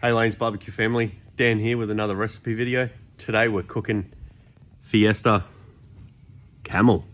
Hey Lane's Barbecue family, Dan here with another recipe video. Today we're cooking Fiesta Camel.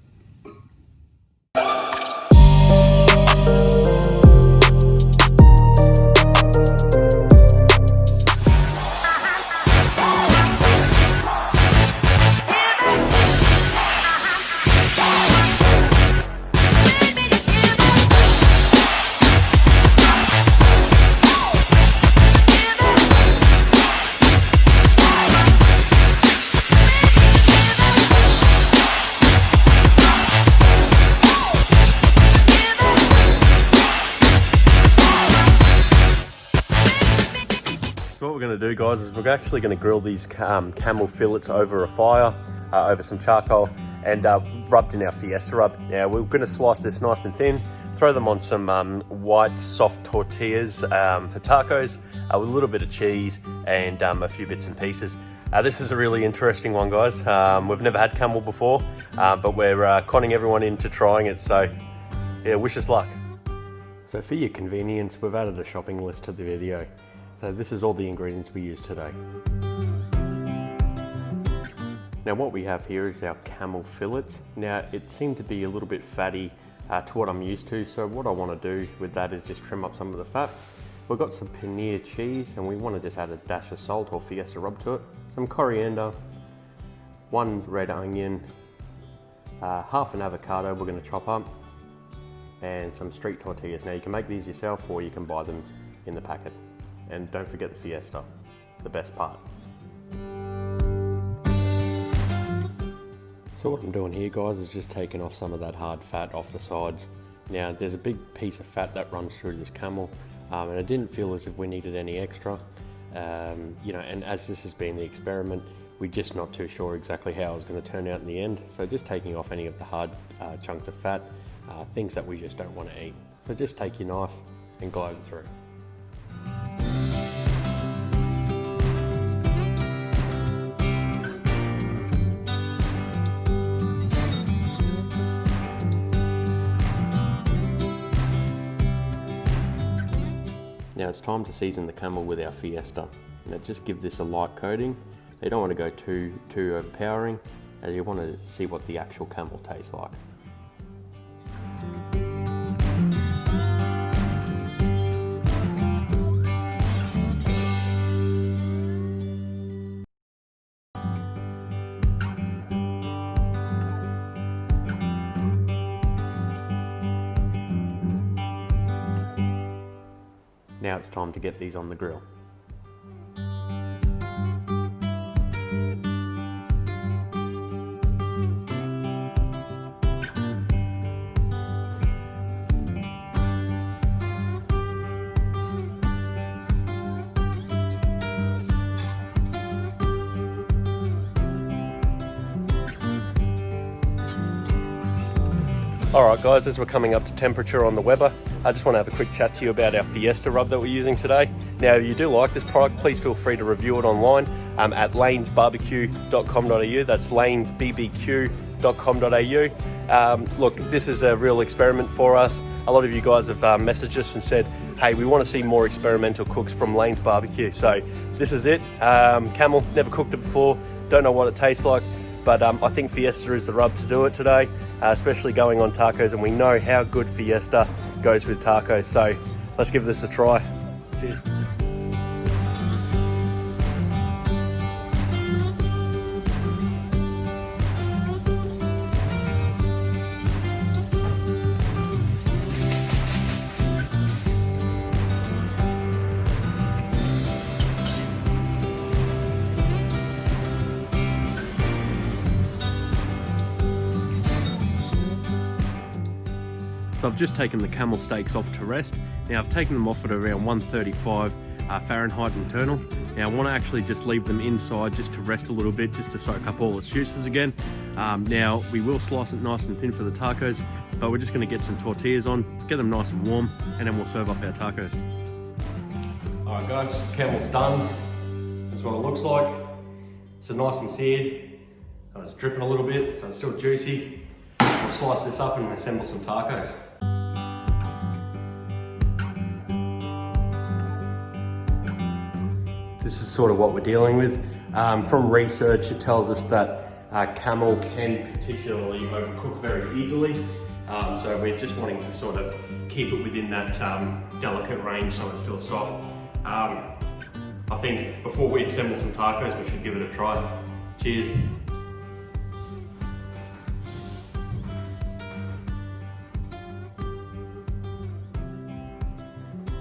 So what we're going to do, guys, is we're actually going to grill these camel fillets over a fire, over some charcoal, and rubbed in our Fiesta rub. Now we're going to slice this nice and thin, throw them on some white soft tortillas for tacos, with a little bit of cheese and a few bits and pieces. This is a really interesting one, guys. We've never had camel before, but we're conning everyone into trying it, so yeah, wish us luck. So for your convenience, we've added a shopping list to the video. So this is all the ingredients we use today. Now what we have here is our camel fillets. Now it seemed to be a little bit fatty to what I'm used to, so what I want to do with that is just trim up some of the fat. We've got some paneer cheese and we want to just add a dash of salt or Fiesta rub to it, some coriander, one red onion, half an avocado we're going to chop up, and some street tortillas. Now you can make these yourself or you can buy them in the packet. And don't forget the Fiesta, the best part. So what I'm doing here, guys, is just taking off some of that hard fat off the sides. Now there's a big piece of fat that runs through this camel, and I didn't feel as if we needed any extra. You know, and as this has been the experiment, we're just not too sure exactly how it's going to turn out in the end. So just taking off any of the hard chunks of fat, things that we just don't want to eat. So just take your knife and glide it through. Now it's time to season the camel with our Fiesta. Now just give this a light coating. You don't want to go too overpowering, as you want to see what the actual camel tastes like. Now it's time to get these on the grill. Alright guys, as we're coming up to temperature on the Weber, I just want to have a quick chat to you about our Fiesta rub that we're using today. Now if you do like this product, please feel free to review it online at lanesbbq.com.au. That's lanesbbq.com.au. Look, this is a real experiment for us. A lot of you guys have messaged us and said, hey, we want to see more experimental cooks from Lane's Barbecue. So this is it. Camel, never cooked it before, don't know what it tastes like. But I think Fiesta is the rub to do it today, especially going on tacos, and we know how good Fiesta goes with tacos, so let's give this a try. Cheers. So I've just taken the camel steaks off to rest. Now I've taken them off at around 135 Fahrenheit internal. Now I want to actually just leave them inside just to rest a little bit, just to soak up all its juices again. Now we will slice it nice and thin for the tacos, but we're just going to get some tortillas on, get them nice and warm, and then we'll serve up our tacos. Alright guys, camel's done. That's what it looks like. It's nice and seared. It's dripping a little bit, so it's still juicy. We'll slice this up and assemble some tacos. this is sort of what we're dealing with. From research, it tells us that camel can particularly overcook very easily. So we're just wanting to sort of keep it within that delicate range so it's still soft. I think before we assemble some tacos, we should give it a try. Cheers.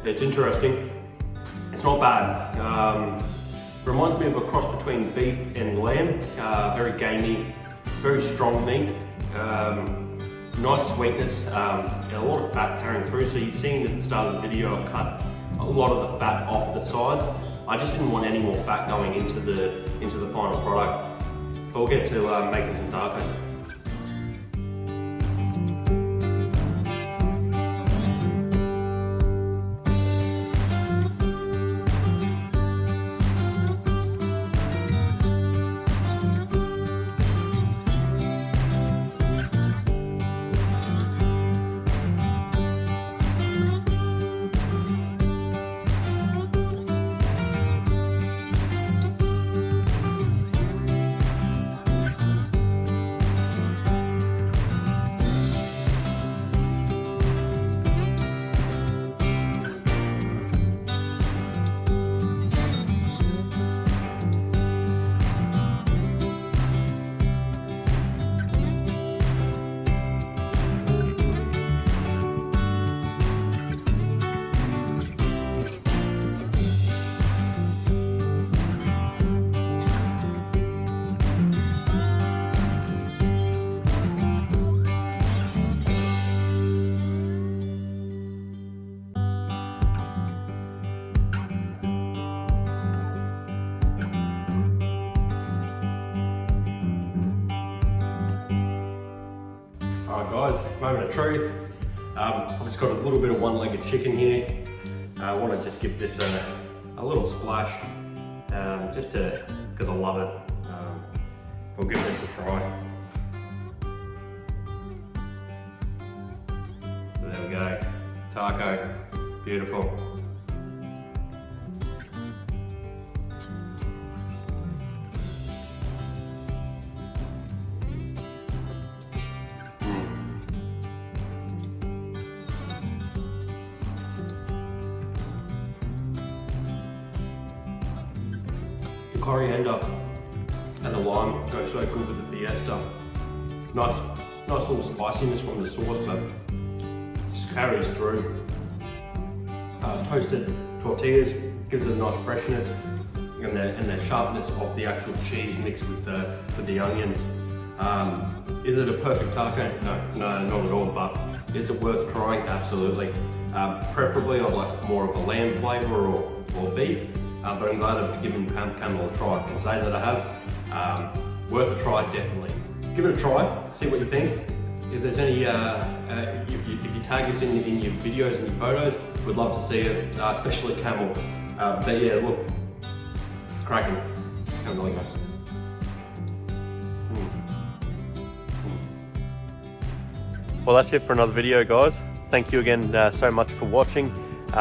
It's interesting. It's not bad. Reminds me of a cross between beef and lamb. Very gamey, very strong meat. Nice sweetness, and a lot of fat carrying through. So you've seen at the start of the video, I've cut a lot of the fat off the sides. I just didn't want any more fat going into the final product. But we'll get to making some tacos. Alright guys, moment of truth. I've just got a little bit of one-legged chicken here. I want to just give this a little splash, just because I love it. We'll give this a try. So there we go, taco, beautiful. The coriander and the lime go so good with the Fiesta. Nice little spiciness from the sauce, but just carries through. Toasted tortillas gives it a nice freshness and the sharpness of the actual cheese mixed with the onion. Is it a perfect taco? No, not at all, but is it worth trying? Absolutely. Preferably I'd like more of a lamb flavour or beef. But I'm glad I've given Camel a try. I can say that I have. Worth a try, definitely. Give it a try, see what you think. If there's any, if you tag us in your videos and your photos, we'd love to see it, especially Camel. But yeah, look, cracking. Sounds really nice. Well, that's it for another video, guys. Thank you again so much for watching.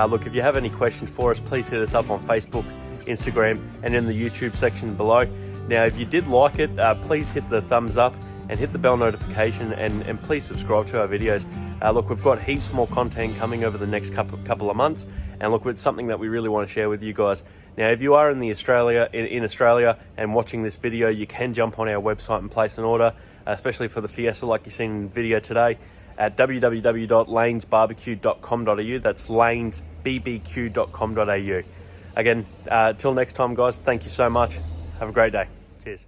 Look, if you have any questions for us, please hit us up on Facebook, Instagram, and in the YouTube section below. Now, if you did like it, please hit the thumbs up and hit the bell notification, and please subscribe to our videos. Look, we've got heaps more content coming over the next couple of months, and look, it's something that we really want to share with you guys. Now, if you are in Australia and watching this video, you can jump on our website and place an order, especially for the Fiesta, like you've seen in the video today, at www.lanesbbq.com.au. That's lanesbbq.com.au. Again, till next time, guys, thank you so much. Have a great day. Cheers.